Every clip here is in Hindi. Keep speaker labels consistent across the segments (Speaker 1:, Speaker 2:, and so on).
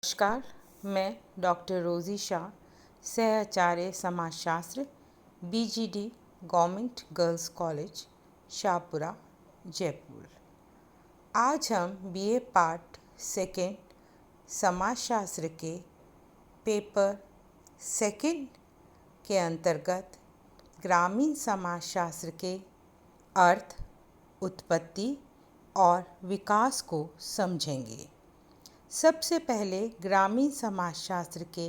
Speaker 1: नमस्कार, मैं डॉक्टर रोज़ी शाह, सहआचार्य समाजशास्त्र, BGD government girls college, Shahpura, Jaipur. आज हम बीए पार्ट सेकेंड समाजशास्त्र के पेपर सेकेंड के अंतर्गत ग्रामीण समाजशास्त्र के अर्थ, उत्पत्ति और विकास को समझेंगे। सबसे पहले ग्रामीण समाजशास्त्र के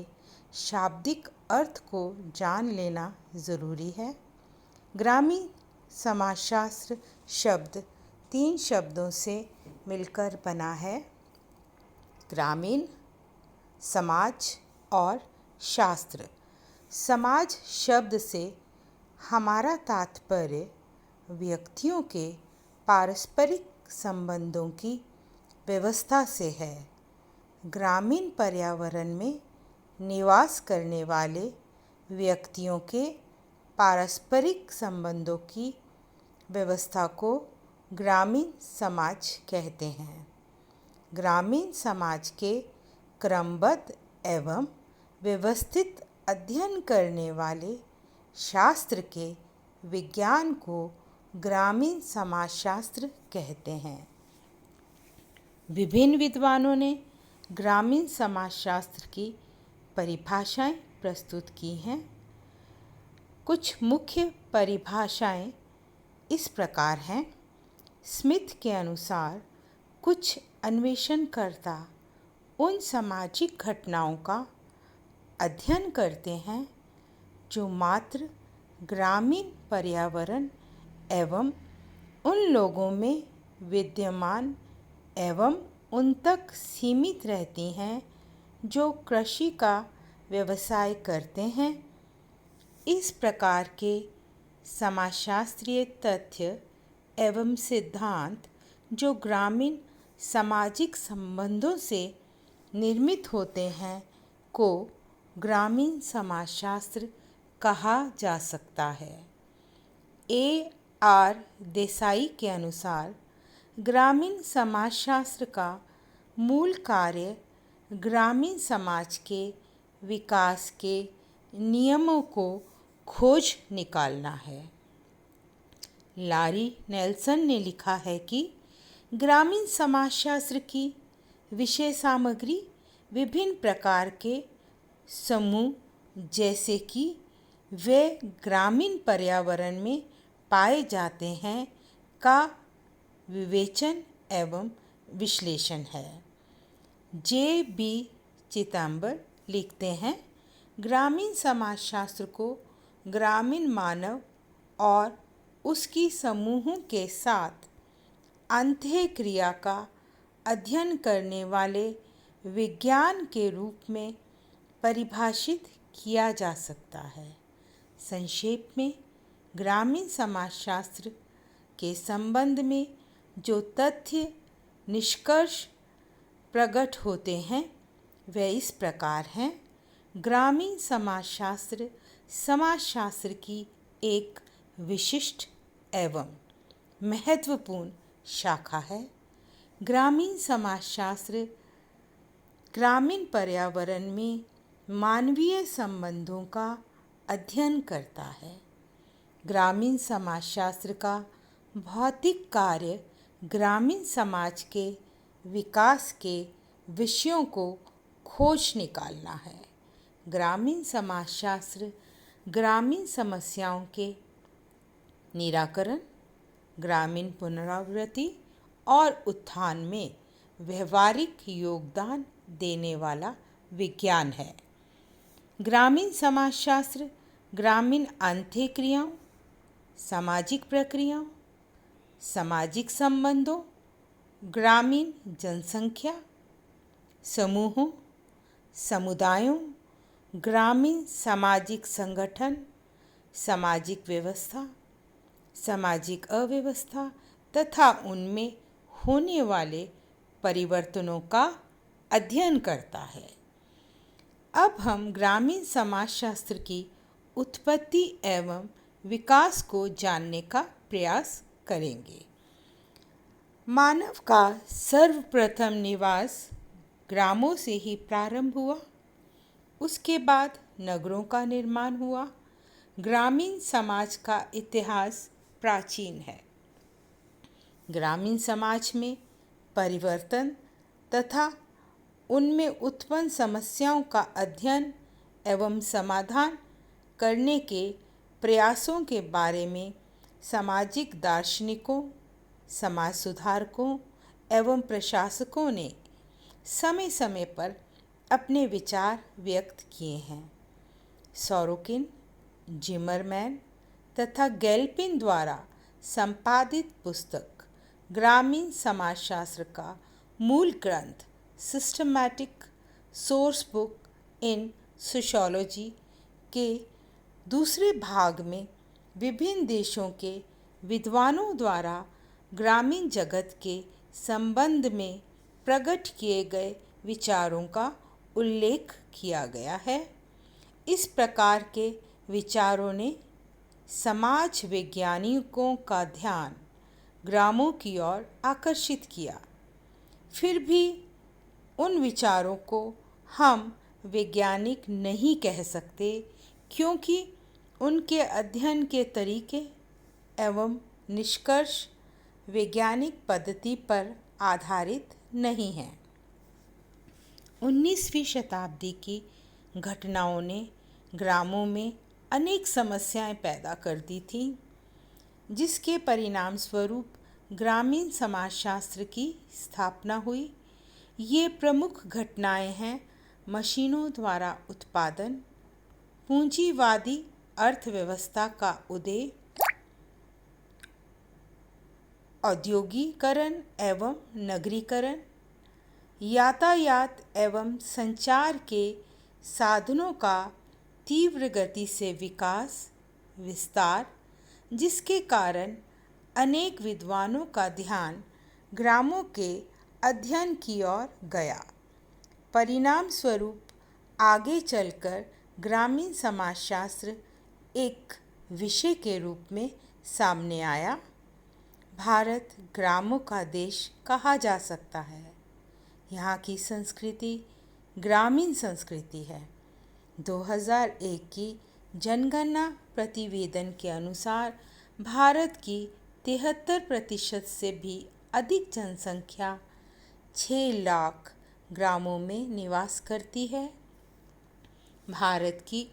Speaker 1: शाब्दिक अर्थ को जान लेना ज़रूरी है। ग्रामीण समाजशास्त्र शब्द 3 शब्दों से मिलकर बना है: ग्रामीण, समाज और शास्त्र। समाज शब्द से हमारा तात्पर्य व्यक्तियों के पारस्परिक संबंधों की व्यवस्था से है। ग्रामीण पर्यावरण में निवास करने वाले व्यक्तियों के पारस्परिक संबंधों की व्यवस्था को ग्रामीण समाज कहते हैं। ग्रामीण समाज के क्रमबद्ध एवं व्यवस्थित अध्ययन करने वाले शास्त्र के विज्ञान को ग्रामीण समाजशास्त्र कहते हैं। विभिन्न विद्वानों ने ग्रामीण समाजशास्त्र की परिभाषाएं प्रस्तुत की हैं। कुछ मुख्य परिभाषाएं इस प्रकार हैं। स्मिथ के अनुसार कुछ अन्वेषणकर्ता उन सामाजिक घटनाओं का अध्ययन करते हैं जो मात्र ग्रामीण पर्यावरण एवं उन लोगों में विद्यमान एवं उन तक सीमित रहती हैं जो कृषि का व्यवसाय करते हैं। इस प्रकार के समाजशास्त्रीय तथ्य एवं सिद्धांत जो ग्रामीण सामाजिक संबंधों से निर्मित होते हैं को ग्रामीण समाजशास्त्र कहा जा सकता है। आर देसाई के अनुसार ग्रामीण समाजशास्त्र का मूल कार्य ग्रामीण समाज के विकास के नियमों को खोज निकालना है। लारी नेल्सन ने लिखा है कि ग्रामीण समाजशास्त्र की विषय सामग्री विभिन्न प्रकार के समूह जैसे कि वे ग्रामीण पर्यावरण में पाए जाते हैं का विवेचन एवं विश्लेषण है। जे.बी. चिदंबर लिखते हैं, ग्रामीण समाजशास्त्र को ग्रामीण मानव और उसकी समूहों के साथ अंतःक्रिया का अध्ययन करने वाले विज्ञान के रूप में परिभाषित किया जा सकता है। संक्षेप में, ग्रामीण समाजशास्त्र के संबंध में जो तथ्य निष्कर्ष प्रकट होते हैं वे इस प्रकार हैं। ग्रामीण समाजशास्त्र समाजशास्त्र की एक विशिष्ट एवं महत्वपूर्ण शाखा है। ग्रामीण समाजशास्त्र ग्रामीण पर्यावरण में मानवीय संबंधों का अध्ययन करता है। ग्रामीण समाजशास्त्र का भौतिक कार्य ग्रामीण समाज के विकास के विषयों को खोज निकालना है। ग्रामीण समाजशास्त्र ग्रामीण समस्याओं के निराकरण, ग्रामीण पुनरावृत्ति और उत्थान में व्यवहारिक योगदान देने वाला विज्ञान है। ग्रामीण समाजशास्त्र ग्रामीण अंतःक्रियाओं, सामाजिक प्रक्रियाओं, सामाजिक संबंधों, ग्रामीण जनसंख्या, समूहों, समुदायों, ग्रामीण सामाजिक संगठन, सामाजिक व्यवस्था, सामाजिक अव्यवस्था तथा उनमें होने वाले परिवर्तनों का अध्ययन करता है। अब हम ग्रामीण समाजशास्त्र की उत्पत्ति एवं विकास को जानने का प्रयास करेंगे। मानव का सर्वप्रथम निवास ग्रामों से ही प्रारंभ हुआ। उसके बाद नगरों का निर्माण हुआ। ग्रामीण समाज का इतिहास प्राचीन है। ग्रामीण समाज में परिवर्तन तथा उनमें उत्पन्न समस्याओं का अध्ययन एवं समाधान करने के प्रयासों के बारे में सामाजिक दार्शनिकों, समाज सुधारकों एवं प्रशासकों ने समय समय पर अपने विचार व्यक्त किए हैं। सोरोकिन, जिमरमैन तथा गैल्पिन द्वारा संपादित पुस्तक ग्रामीण समाजशास्त्र का मूल ग्रंथ systematic source book in sociology के दूसरे भाग में विभिन्न देशों के विद्वानों द्वारा ग्रामीण जगत के संबंध में प्रकट किए गए विचारों का उल्लेख किया गया है। इस प्रकार के विचारों ने समाज वैज्ञानिकों का ध्यान ग्रामों की ओर आकर्षित किया। फिर भी उन विचारों को हम वैज्ञानिक नहीं कह सकते, क्योंकि उनके अध्ययन के तरीके एवं निष्कर्ष वैज्ञानिक पद्धति पर आधारित नहीं हैं। 19वीं शताब्दी की घटनाओं ने ग्रामों में अनेक समस्याएं पैदा कर दी थीं, जिसके परिणाम स्वरूप ग्रामीण समाजशास्त्र की स्थापना हुई। ये प्रमुख घटनाएं हैं: मशीनों द्वारा उत्पादन, पूंजीवादी अर्थव्यवस्था का उदय, औद्योगिकरण एवं नगरीकरण, यातायात एवं संचार के साधनों का तीव्र गति से विस्तार, जिसके कारण अनेक विद्वानों का ध्यान ग्रामों के अध्ययन की ओर गया। परिणाम स्वरूप आगे चलकर ग्रामीण समाजशास्त्र एक विषय के रूप में सामने आया। भारत ग्रामों का देश कहा जा सकता है। यहाँ की संस्कृति ग्रामीण संस्कृति है। 2001 की जनगणना प्रतिवेदन के अनुसार भारत की 73% से भी अधिक जनसंख्या 6 लाख ग्रामों में निवास करती है। भारत की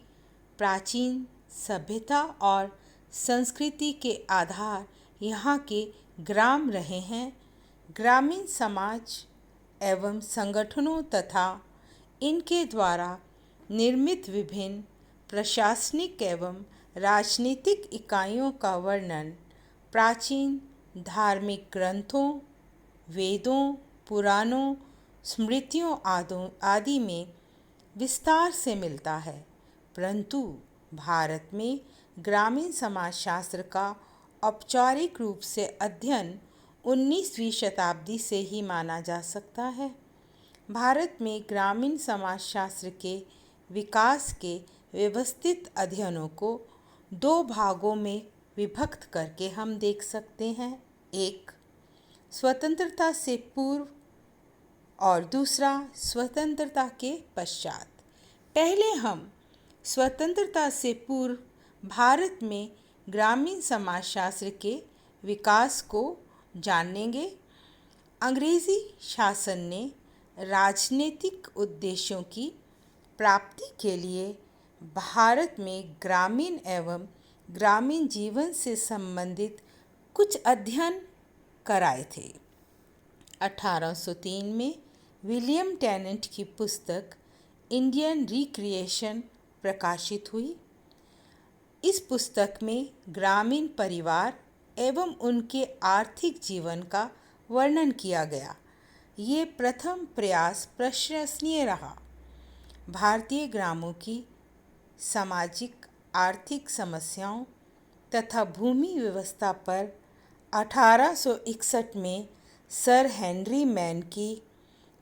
Speaker 1: प्राचीन सभ्यता और संस्कृति के आधार यहाँ के ग्राम रहे हैं। ग्रामीण समाज एवं संगठनों तथा इनके द्वारा निर्मित विभिन्न प्रशासनिक एवं राजनीतिक इकाइयों का वर्णन प्राचीन धार्मिक ग्रंथों, वेदों, पुराणों, स्मृतियों आदि में विस्तार से मिलता है। परंतु भारत में ग्रामीण समाजशास्त्र का औपचारिक रूप से अध्ययन 19वीं शताब्दी से ही माना जा सकता है। भारत में ग्रामीण समाजशास्त्र के विकास के व्यवस्थित अध्ययनों को 2 भागों में विभक्त करके हम देख सकते हैं। एक, स्वतंत्रता से पूर्व और दूसरा, स्वतंत्रता के पश्चात। पहले हम स्वतंत्रता से पूर्व भारत में ग्रामीण समाजशास्त्र के विकास को जानेंगे। अंग्रेजी शासन ने राजनीतिक उद्देश्यों की प्राप्ति के लिए भारत में ग्रामीण एवं ग्रामीण जीवन से संबंधित कुछ अध्ययन कराए थे। 1803 में विलियम टेनेंट की पुस्तक इंडियन रिक्रिएशन प्रकाशित हुई। इस पुस्तक में ग्रामीण परिवार एवं उनके आर्थिक जीवन का वर्णन किया गया। ये प्रथम प्रयास प्रशंसनीय रहा। भारतीय ग्रामों की सामाजिक आर्थिक समस्याओं तथा भूमि व्यवस्था पर 1861 में सर हेनरी मैन की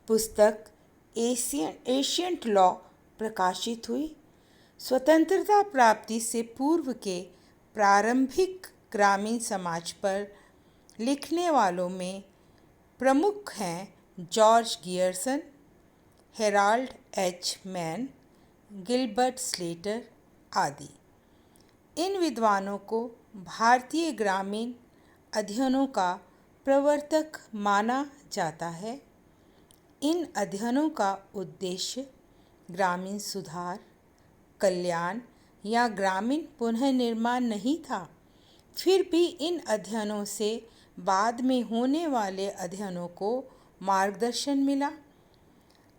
Speaker 1: पुस्तक एशियंट लॉ प्रकाशित हुई। स्वतंत्रता प्राप्ति से पूर्व के प्रारंभिक ग्रामीण समाज पर लिखने वालों में प्रमुख हैं George Gierson, Herald H man, Gilbert Slater आदि। इन विद्वानों को भारतीय ग्रामीण अध्ययनों का प्रवर्तक माना जाता है। इन अध्ययनों का उद्देश्य ग्रामीण सुधार, कल्याण या ग्रामीण पुनर्निर्माण नहीं था। फिर भी इन अध्ययनों से बाद में होने वाले अध्ययनों को मार्गदर्शन मिला।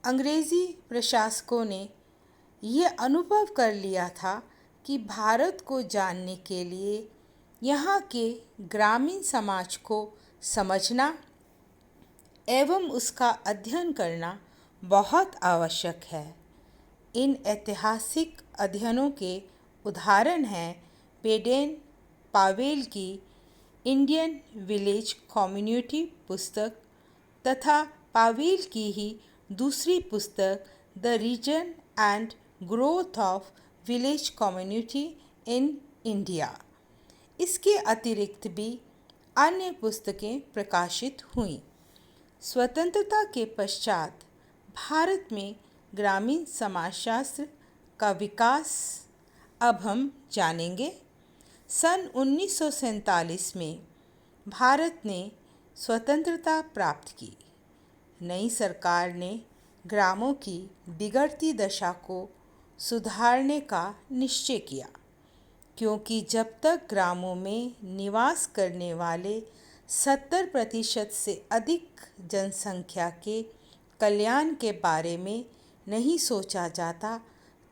Speaker 1: अंग्रेजी प्रशासकों ने यह अनुभव कर लिया था कि भारत को जानने के लिए यहाँ के ग्रामीण समाज को समझना एवं उसका अध्ययन करना बहुत आवश्यक है। इन ऐतिहासिक अध्ययनों के उदाहरण हैं बेडेन पावेल की इंडियन विलेज कम्युनिटी पुस्तक तथा पावेल की ही दूसरी पुस्तक the region and growth of village community in India. इसके अतिरिक्त भी अन्य पुस्तकें प्रकाशित हुईं। स्वतंत्रता के पश्चात भारत में ग्रामीण समाजशास्त्र का विकास अब हम जानेंगे। सन 1947 में भारत ने स्वतंत्रता प्राप्त की। नई सरकार ने ग्रामों की बिगड़ती दशा को सुधारने का निश्चय किया, क्योंकि जब तक ग्रामों में निवास करने वाले 70% से अधिक जनसंख्या के कल्याण के बारे में नहीं सोचा जाता,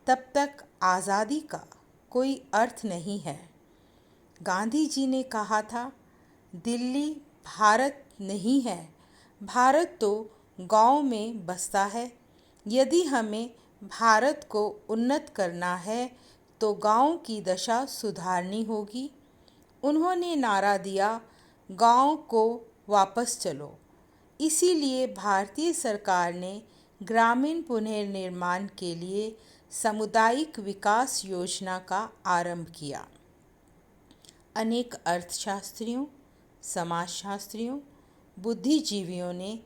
Speaker 1: तब तक आज़ादी का कोई अर्थ नहीं है। गांधी जी ने कहा था, दिल्ली भारत नहीं है, भारत तो गांव में बसता है। यदि हमें भारत को उन्नत करना है तो गांव की दशा सुधारनी होगी। उन्होंने नारा दिया, गांव को वापस चलो। इसीलिए भारतीय सरकार ने ग्रामीण पुनर्निर्माण के लिए सामुदायिक विकास योजना का आरंभ किया। अनेक अर्थशास्त्रियों, समाजशास्त्रियों, बुद्धिजीवियों ने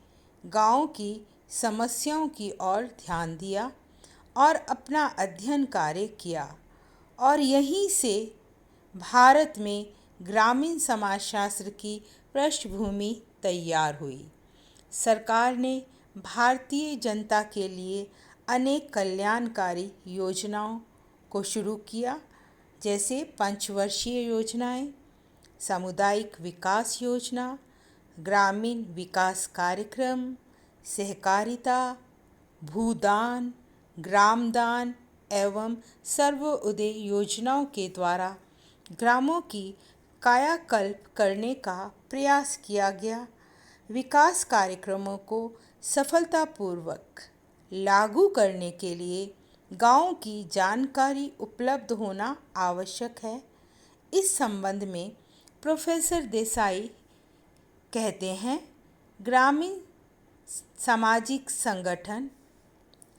Speaker 1: गांव की समस्याओं की ओर ध्यान दिया और अपना अध्ययन कार्य किया, और यहीं से भारत में ग्रामीण समाजशास्त्र की पृष्ठभूमि तैयार हुई। सरकार ने भारतीय जनता के लिए अनेक कल्याणकारी योजनाओं को शुरू किया, जैसे पंचवर्षीय योजनाएं, सामुदायिक विकास योजना, ग्रामीण विकास कार्यक्रम, सहकारिता, भूदान, ग्रामदान एवं सर्वोदय योजनाओं के द्वारा ग्रामों की कायाकल्प करने का प्रयास किया गया। विकास कार्यक्रमों को सफलतापूर्वक लागू करने के लिए गांव की जानकारी उपलब्ध होना आवश्यक है। इस संबंध में प्रोफेसर देसाई कहते हैं, ग्रामीण सामाजिक संगठन,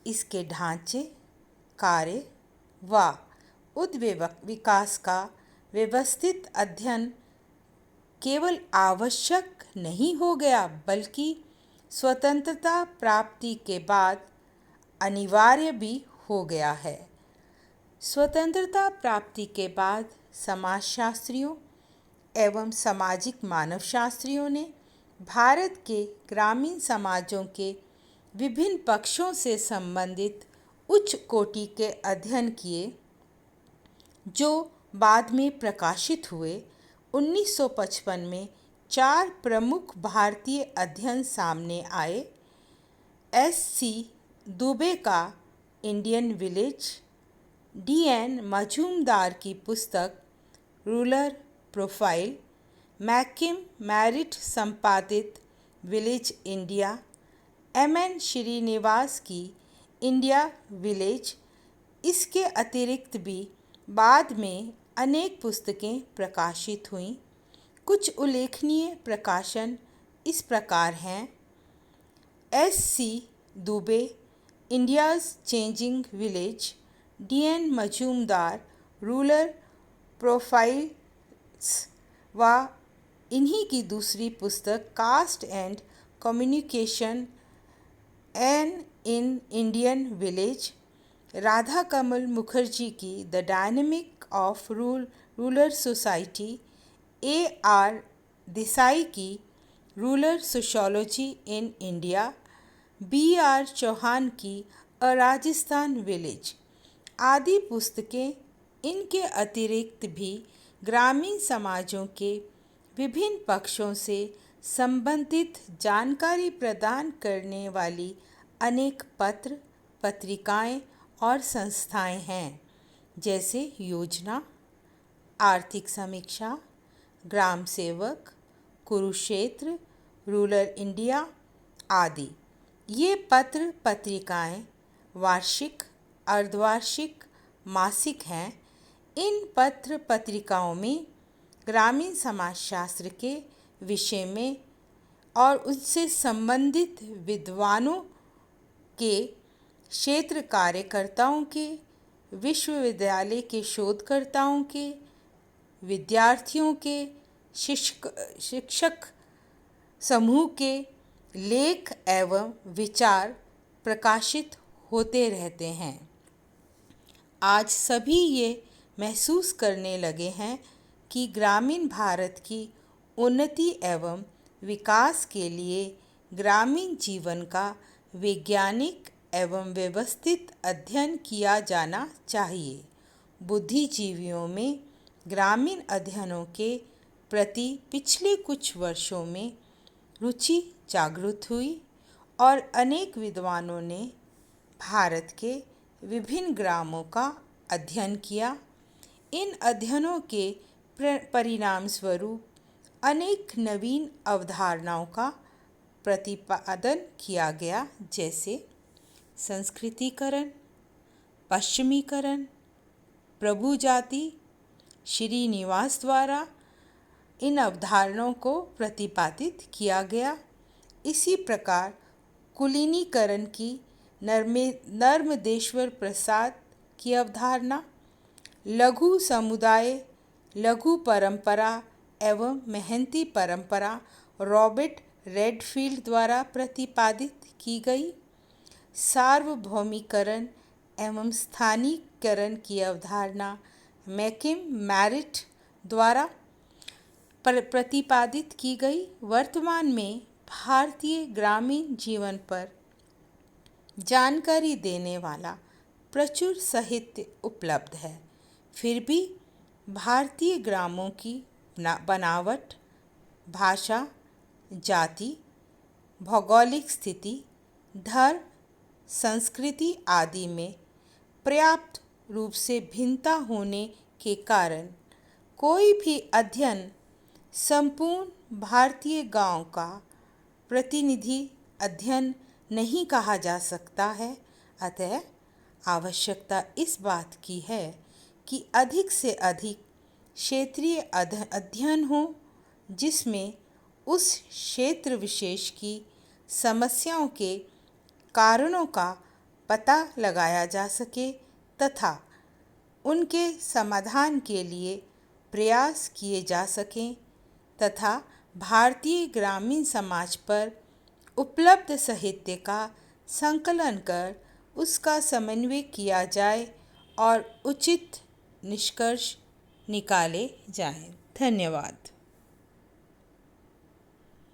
Speaker 1: इसके ढांचे, कार्य व विकास का व्यवस्थित अध्ययन केवल आवश्यक नहीं हो गया, बल्कि स्वतंत्रता प्राप्ति के बाद अनिवार्य भी हो गया है। स्वतंत्रता प्राप्ति के बाद समाजशास्त्रियों एवं सामाजिक मानवशास्त्रियों ने भारत के ग्रामीण समाजों के विभिन्न पक्षों से संबंधित उच्च कोटि के अध्ययन किए, जो बाद में प्रकाशित हुए। 1955 में 4 प्रमुख भारतीय अध्ययन सामने आए। S.C. दुबे का इंडियन विलेज, D.N. मजूमदार की पुस्तक रूरल प्रोफाइल, मैकिम मैरिट संपादित विलेज इंडिया, M.N. श्रीनिवास की इंडिया विलेज। इसके अतिरिक्त भी बाद में अनेक पुस्तकें प्रकाशित हुईं। कुछ उल्लेखनीय प्रकाशन इस प्रकार हैं: S.C. Dube, India's changing village, D.N. Majumdar, rural profiles व इन्हीं की दूसरी पुस्तक caste and communication, in Indian village, Radha Kamal Mukherjee की the dynamic of rural society, A.R. Desai की rural sociology in India, B.R. Chauhan की अ राजस्थान विलेज आदि पुस्तकें इनके अतिरिक्त भी ग्रामीण समाजों के विभिन्न पक्षों से संबंधित जानकारी प्रदान करने वाली अनेक पत्र, पत्रिकाएं और संस्थाएं हैं, जैसे योजना, आर्थिक समीक्षा, ग्राम सेवक, कुरुक्षेत्र, रूरल इंडिया आदि। ये पत्र पत्रिकाएं वार्षिक, अर्धवार्षिक, मासिक हैं। इन पत्र पत्रिकाओं में ग्रामीण समाजशास्त्र के विषय में और उनसे संबंधित विद्वानों के, क्षेत्र कार्यकर्ताओं के, विश्वविद्यालय के शोधकर्ताओं के, विद्यार्थियों के, शिक्षक समूह के लेख एवं विचार प्रकाशित होते रहते हैं। आज सभी ये महसूस करने लगे हैं कि ग्रामीण भारत की उन्नति एवं विकास के लिए ग्रामीण जीवन का वैज्ञानिक एवं व्यवस्थित अध्ययन किया जाना चाहिए। बुद्धिजीवियों में ग्रामीण अध्ययनों के प्रति पिछले कुछ वर्षों में रुचि जागृत हुई और अनेक विद्वानों ने भारत के विभिन्न ग्रामों का अध्ययन किया। इन अध्ययनों के परिणाम स्वरूप अनेक नवीन अवधारणाओं का प्रतिपादन किया गया, जैसे संस्कृतिकरण, पश्चिमीकरण, प्रभु जाति। श्रीनिवास द्वारा इन अवधारणाओं को प्रतिपादित किया गया। इसी प्रकार कुलीनीकरण की नर्मदेश्वर प्रसाद की अवधारणा, लघु समुदाय, लघु परंपरा एवं मेहनती परंपरा रॉबर्ट रेडफील्ड द्वारा प्रतिपादित की गई। सार्वभौमिकरण एवं स्थानीयकरण की अवधारणा मैकिम मैरिट द्वारा प्रतिपादित की गई। वर्तमान में भारतीय ग्रामीण जीवन पर जानकारी देने वाला प्रचुर साहित्य उपलब्ध है। फिर भी भारतीय ग्रामों की बनावट, भाषा, जाति, भौगोलिक स्थिति, धर्म, संस्कृति आदि में पर्याप्त रूप से भिन्नता होने के कारण कोई भी अध्ययन संपूर्ण भारतीय गांव का प्रतिनिधि अध्ययन नहीं कहा जा सकता है। अतः आवश्यकता इस बात की है कि अधिक से अधिक क्षेत्रीय अध्ययन हो, जिसमें उस क्षेत्र विशेष की समस्याओं के कारणों का पता लगाया जा सके तथा उनके समाधान के लिए प्रयास किए जा सकें तथा भारतीय ग्रामीण समाज पर उपलब्ध साहित्य का संकलन कर उसका समन्वय किया जाए और उचित निष्कर्ष निकाले जाएं। धन्यवाद।